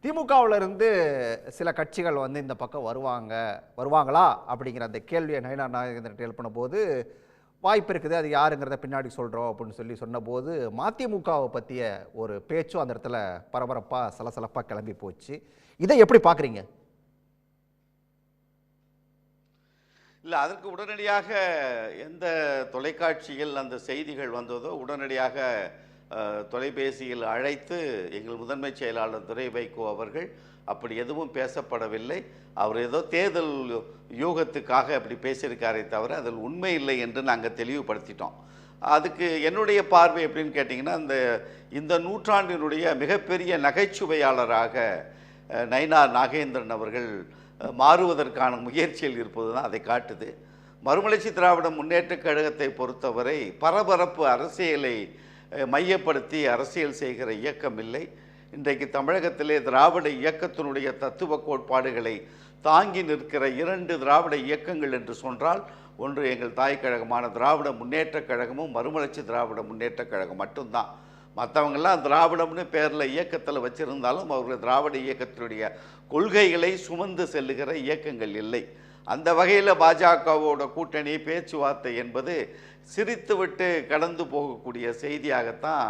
திமுகவுல இருந்து சில கட்சிகள் வந்து இந்த பக்கம் வருவாங்களா அப்படிங்கிற அந்த கேள்வியை நயினார் நாகேந்திரன் எழுப்பின போது வாய்ப்பு இருக்குது, அது யாருங்கிறத பின்னாடி சொல்கிறோம் அப்படின்னு சொன்னபோது மதிமுகவை பற்றிய ஒரு பேச்சும் அந்த இடத்துல பரபரப்பாக சலசலப்பாக கிளம்பி போச்சு. இதை எப்படி பார்க்குறீங்க? இல்லை, அதற்கு உடனடியாக எந்த தொலைக்காட்சியில் அந்த செய்திகள் வந்ததோ உடனடியாக தொலைபேசியில் அழைத்து எங்கள் முதன்மை செயலாளர் துரை வைகோ அவர்கள் அப்படி எதுவும் பேசப்படவில்லை, அவர் ஏதோ தேர்தல் யூகத்துக்காக அப்படி பேசியிருக்காரே தவிர அதில் உண்மை இல்லை என்று நாங்கள் தெளிவுபடுத்திட்டோம். அதுக்கு என்னுடைய பார்வை எப்படின்னு கேட்டிங்கன்னா, இந்த நூற்றாண்டினுடைய மிகப்பெரிய நகைச்சுவையாளராக நயினார் நாகேந்திரன் அவர்கள் மாறுவதற்கான முயற்சியில் இருப்பது தான் அதை காட்டுது. மறுமலர்ச்சி திராவிட முன்னேற்றக் கழகத்தை பொறுத்தவரை பரபரப்பு அரசியலை மையப்படுத்தி அரசியல் செய்கிற இயக்கம் இல்லை. இன்றைக்கு தமிழகத்திலே திராவிட இயக்கத்தினுடைய தத்துவ கோட்பாடுகளை தாங்கி நிற்கிற 2 திராவிட இயக்கங்கள் என்று சொன்னால், ஒன்று எங்கள் தாய் கழகமான திராவிட முன்னேற்றக் கழகமும் மறுமலர்ச்சி திராவிட முன்னேற்றக் கழகம் மட்டும்தான். மற்றவங்கெல்லாம் திராவிடம்னு பேரில் இயக்கத்தில் வச்சுருந்தாலும் அவர்கள் திராவிட இயக்கத்தினுடைய கொள்கைகளை சுமந்து செல்லுகிற இயக்கங்கள் இல்லை. அந்த வகையில் பாஜகவோட கூட்டணி பேச்சுவார்த்தை என்பது சிரித்துவிட்டு கடந்து போகக்கூடிய செய்தியாகத்தான்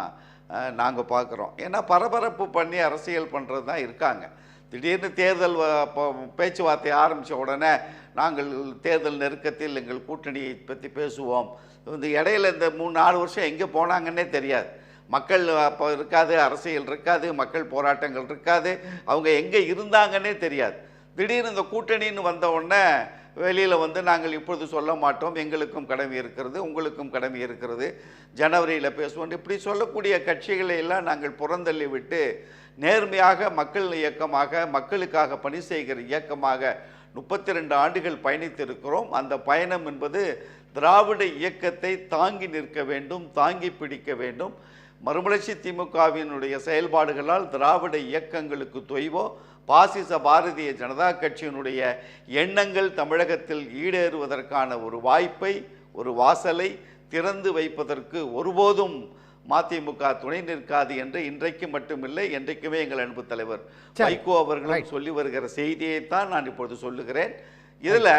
நாங்கள் பார்க்குறோம். ஏன்னா பரபரப்பு பண்ணி அரசியல் பண்ணுறது தான் இருக்காங்க. திடீர்னு தேர்தல் பேச்சுவார்த்தை ஆரம்பித்த உடனே நாங்கள் தேர்தல் நெருக்கத்தில் எங்கள் கூட்டணியை பற்றி பேசுவோம். இந்த இடையில இந்த 3-4 வருஷம் எங்கே போனாங்கன்னே தெரியாது. மக்கள் அப்போ இருக்காது, அரசியல் இருக்காது, மக்கள் போராட்டங்கள் இருக்காது, அவங்க எங்கே இருந்தாங்கன்னே தெரியாது. திடீர்னு இந்த கூட்டணின்னு வந்த உடனே வெளியில் வந்து நாங்கள் இப்பொழுது சொல்ல மாட்டோம், எங்களுக்கும் கடமை இருக்கிறது, உங்களுக்கும் கடமை இருக்கிறது, ஜனவரியில் பேசுவோம், இப்படி சொல்லக்கூடிய கட்சிகளை எல்லாம் நாங்கள் புறந்தள்ளி விட்டு நேர்மையாக மக்கள் இயக்கமாக மக்களுக்காக பணி செய்கிற இயக்கமாக 32 ஆண்டுகள் பயணித்திருக்கிறோம். அந்த பயணம் என்பது திராவிட இயக்கத்தை தாங்கி நிற்க வேண்டும், தாங்கி பிடிக்க வேண்டும். மறுமலர்ச்சி திமுகவினுடைய செயல்பாடுகளால் திராவிட இயக்கங்களுக்கு தொய்வோ பாசிச பாரதிய ஜனதா கட்சியினுடைய எண்ணங்கள் தமிழகத்தில் ஈடேறுவதற்கான ஒரு வாய்ப்பை, ஒரு வாசலை திறந்து வைப்பதற்கு ஒருபோதும் மதிமுக துணை நிற்காது என்று இன்றைக்கு மட்டுமில்லை, என்றைக்குமே எங்கள் அன்பு தலைவர் வைகோ அவர்களும் சொல்லி வருகிற செய்தியைத்தான் நான் இப்பொழுது சொல்லுகிறேன். இதில்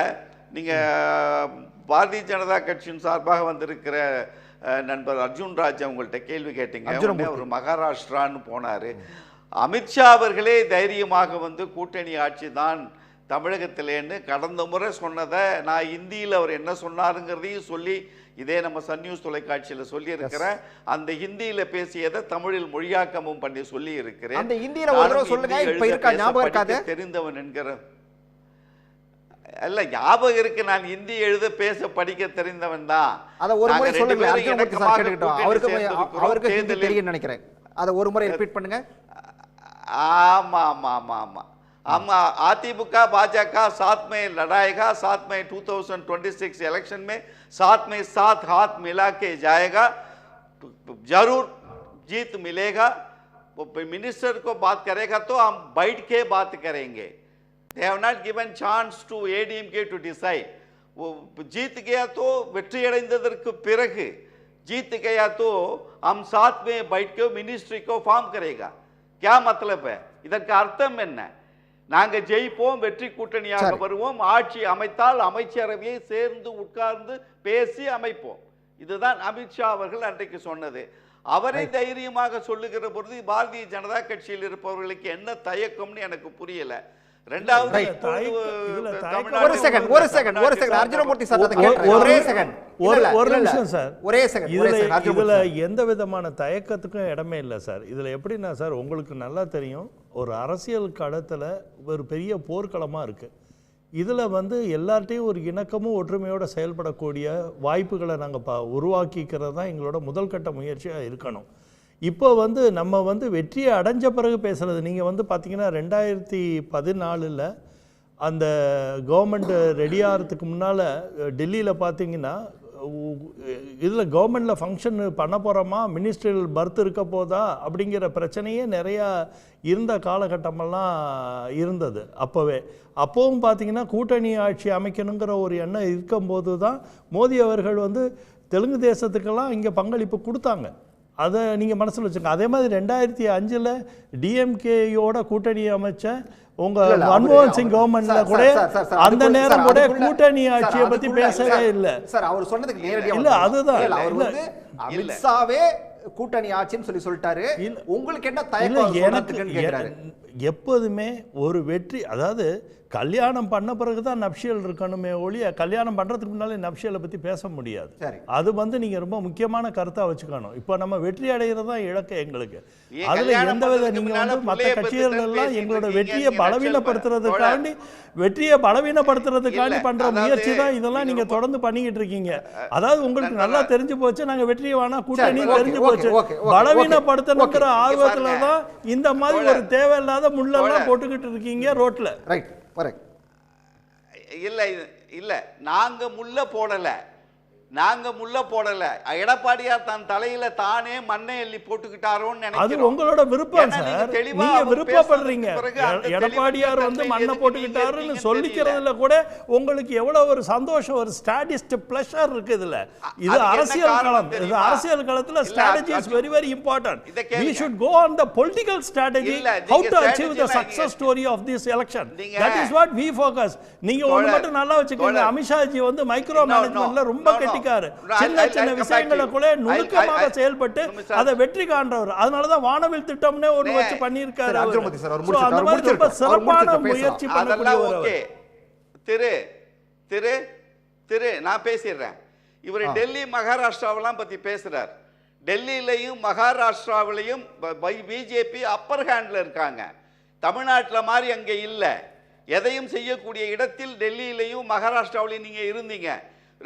நீங்கள் பாரதிய ஜனதா கட்சியின் சார்பாக வந்திருக்கிற நண்பர் அர்ஜுன் ராஜ் அவங்கள்ட்ட கேள்வி கேட்டீங்க. அவர் மகாராஷ்டிரான்னு போனார். அமித்ஷா அவர்களே தைரியமாக வந்து கூட்டணி ஆட்சி தான் தமிழகத்திலேன்னு கடந்த முறை சொன்னதை நான் இந்தியில் அவர் என்ன சொன்னாருங்கிறதையும் சொல்லி இதே நம்ம சன் நியூஸ் தொலைக்காட்சியில் சொல்லி இருக்கிறேன். அந்த ஹிந்தியில பேசியதை தமிழில் மொழியாக்கமும் பண்ணி சொல்லி இருக்கிறேன். அந்த ஹிந்தியில ஒரு தடவை சொல்லுங்க, இப்ப இருக்கா ஞாபகம் இருக்காது? தெரிந்தவன் என்கிற அல்ல, ஞாபகம் இருக்கு, நான் ஹிந்தி எழுத பேச படிக்க தெரிந்தவன் தான். அத ஒரு முறை சொல்லுங்க, அர்ஜுன் சார் கேட்டுக்கிட்டோம். அவருக்கு ஹிந்தி தெரியும் நினைக்கிறேன். அத ஒரு முறை ரிப்பீட் பண்ணுங்க. ஆமா ஆமா ஆமா ஆமா ஆமா அதிமுக भाजपा साथ में लड़ाएगा, साथ में 2026 इलेक्शन में साथ में साथ हाथ मिला के जाएगा, जरूर जीत मिलेगा. वो मिनिस्टर को बात करेगा तो हम बैठ के बात करेंगे. They have not given chance to ADMK to decide. वो जीत गया तो வெற்றி அடைந்ததற்கு பிறகு जीत गया तो हम साथ में बैठ के मिनिस्ट्री को फॉर्म करेगा. क्या मतलब है? இதற்கு அர்த்தம் என்ன? நாங்கள் ஜெயிப்போம், வெற்றி கூட்டணியாக வருவோம், ஆட்சி அமைத்தால் அமைச்சரவையை சேர்ந்து உட்கார்ந்து பேசி அமைப்போம். இதுதான் அமித்ஷா அவர்கள் அன்றைக்கு சொன்னது. அவரை தைரியமாக சொல்லுகிற பொழுது பாரதிய ஜனதா கட்சியில் இருப்பவர்களுக்கு என்ன தயக்கம்னு எனக்கு புரியல. ரெண்டாவது ஒரு செகண்ட் அர்ஜுனமூர்த்தி சார், ஒரு நிமிஷம் சார், இதுல எந்த விதமான தயக்கத்துக்கும் இடமே இல்லை சார். இதுல எப்படின்னா சார், உங்களுக்கு நல்லா தெரியும், ஒரு அரசியல் களத்துல ஒரு பெரிய போர்க்களமா இருக்கு. இதுல வந்து எல்லார்ட்டையும் ஒரு இணக்கமும் ஒற்றுமையோட செயல்படக்கூடிய வாய்ப்புகளை நாங்கள் உருவாக்கிக்கிறது தான் எங்களோட முதல் கட்ட முயற்சியாக இருக்கணும். இப்போ வந்து நம்ம வந்து வெற்றியை அடைஞ்ச பிறகு பேசுகிறது. நீங்கள் வந்து பார்த்தீங்கன்னா 2014 அந்த கவர்மெண்ட் ரெடி ஆகிறதுக்கு முன்னால் டெல்லியில் பார்த்தீங்கன்னா இதில் கவர்மெண்டில் ஃபங்க்ஷன் பண்ண போகிறோமா, மினிஸ்ட்ரியல் பர்த் இருக்க போதா அப்படிங்கிற பிரச்சனையே நிறையா இருந்த காலகட்டமெல்லாம் இருந்தது. அப்போவும் பார்த்தீங்கன்னா கூட்டணி ஆட்சி அமைக்கணுங்கிற ஒரு எண்ணம் இருக்கும்போது தான் மோடி அவர்கள் வந்து தெலுங்கு தேசத்துக்கெல்லாம் இங்கே பங்களிப்பு கொடுத்தாங்க. அதை நீங்கள் மனசில் வச்சுக்கோங்க. அதே மாதிரி 2005 டிஎம்கேயோட கூட்டணி அமைச்ச உங்க மன்மோகன் சிங் கவர்மெண்ட்ல கூட அந்த நேரம் கூட கூட்டணி ஆட்சியை பத்தி பேசவே இல்லை சார். அவர் சொன்னதுக்கு நேரடியா இல்ல, அதுதான் அவர் வந்து அமித்ஷாவே கூட்டணி ஆட்சின்னு சொல்லிட்டாரு. உங்களுக்கு என்ன தயக்கம்? எனக்கு எப்போதுமே ஒரு வெற்றி, அதாவது கல்யாணம் பண்ண பிறகு தான் நப்ஷியல் இருக்கணுமே ஒழிய கல்யாணம் பண்றதுக்கு முன்னாலே நப்ஷியலை பத்தி பேச முடியாது. அது வந்து நீங்க ரொம்ப முக்கியமான கருத்தா வச்சுக்கணும். இப்போ நம்ம வெற்றி அடைகிறது தான் இலக்கு எங்களுக்கு. அதுல எந்த வித நீங்க வந்து மற்ற கட்சிகள் எல்லாம் எங்களோட வெற்றியை பலவீனப்படுத்துறதுக்காண்டி பண்ற முயற்சி தான் இதெல்லாம் நீங்க தொடர்ந்து பண்ணிக்கிட்டு இருக்கீங்க. அதாவது உங்களுக்கு நல்லா தெரிஞ்சு போச்சு நாங்க வெற்றியை வேணா கூட்டணி தெரிஞ்சு போச்சு, பலவீனப்படுத்தணுங்கிற ஆர்வத்துல தான் இந்த மாதிரி ஒரு தேவையில்லாத முள்ளெல்லாம் போட்டுக்கிட்டு இருக்கீங்க ரோட்ல. இல்ல நாங்க முள்ள போடல. எடப்பாடியார் தன் தலையில தானே மண்ணை எள்ளி போட்டுக்கிட்டாரோன்னு நினைக்கிறோம். அது உங்களோட விருப்பம் சார். நீங்க விருப்பப்படுறீங்க. எடப்பாடியார் வந்து மண்ணை போட்டுக்கிட்டாருன்னு சொல்லிக்கிறதுல கூட உங்களுக்கு எவ்வளவு ஒரு சந்தோஷம், ஒரு ஸ்டாட்டிஸ்ட் பிளஷர் இருக்கு இதுல. இது அரசியல் களம். இது அரசியல் களத்துல strategy is very very important. We should go on the political strategy, how to achieve the success story of this election. That is what we focus. நீங்க ஒண்ணு மட்டும் நல்லா வச்சுக்கோங்க, அமித்ஷாஜி வந்து மைக்ரோ மேனேஜ்மென்ட்ல ரொம்ப கெட்டிக்காரு. சின்ன சின்ன விஷயங்களை கூட நுணுக்கமாக செயல்பட்டு அதை வெற்றி காண்றவர். அதனாலதான் வானவில் திட்டம்னே ஒண்ணு வச்சு பண்ணியிருக்காரு. அந்த மாதிரி ரொம்ப சிறப்பான முயற்சி பண்ணக்கூடியவர். திரு நான் பேசிடுறேன். இவர் டெல்லி மகாராஷ்டிராவெல்லாம் பத்தி பேசுறார். டெல்லியிலையும் மகாராஷ்டிராவிலையும் பிஜேபி அப்பர் ஹேண்ட்ல இருக்காங்க. தமிழ்நாட்டில் மாதிரி அங்க இல்ல. எதையும் செய்யக்கூடிய இடத்தில் டெல்லியிலையும் மகாராஷ்டிராவிலையும் நீங்க இருந்தீங்க.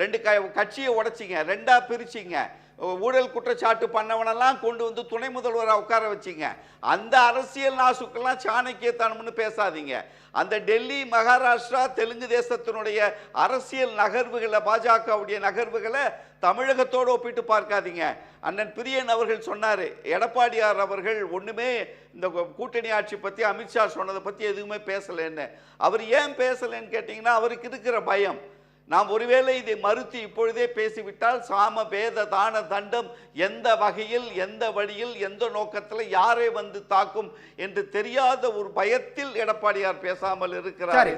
ரெண்டு கட்சியை உடைச்சிங்க, ரெண்டா பிரிச்சிங்க. ஊழல் குற்றச்சாட்டு பண்ணவனெல்லாம் கொண்டு வந்து துணை முதல்வராக உட்கார வச்சிங்க. அந்த அரசியல் நாசுக்கெல்லாம் சாணக்கியத்தனம்னு பேசாதீங்க. அந்த டெல்லி மகாராஷ்டிரா தெலுங்கு தேசத்தினுடைய அரசியல் நகர்வுகளை, பாஜகவுடைய நகர்வுகளை தமிழகத்தோடு ஒப்பிட்டு பார்க்காதீங்க. அண்ணன் பிரியன் அவர்கள் சொன்னார், எடப்பாடியார் அவர்கள் ஒன்றுமே இந்த கூட்டணி ஆட்சி பற்றி அமித்ஷா சொன்னதை பற்றி எதுவுமே பேசலைன்னு. அவர் ஏன் பேசலைன்னு கேட்டிங்கன்னா அவருக்கு இருக்கிற பயம். நாம் ஒருவேளை இதை மறுத்து இப்பொழுதே பேசிவிட்டால் சாம பேத தான தண்டம் எந்த வகையில், எந்த வழியில், எந்த நோக்கத்தில் யாரை வந்து தாக்கும் என்று தெரியாத ஒரு பயத்தில் எடப்பாடியார் பேசாமல் இருக்கிறார்.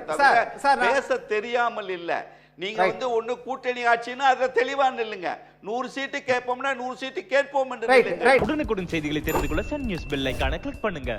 பேச தெரியாமல் இல்ல. நீங்க வந்து ஒண்ணு கூட்டணி ஆட்சின்னா அதுல தெளிவா நில்லுங்க. 100 சீட்டு கேட்போம்னா 100 சீட்டு கேட்போம் என்று. உடனுக்குடன் செய்திகளை தெரிந்து கொள்ள சன் நியூஸ் பெல் ஐகானை கிளிக் பண்ணுங்க.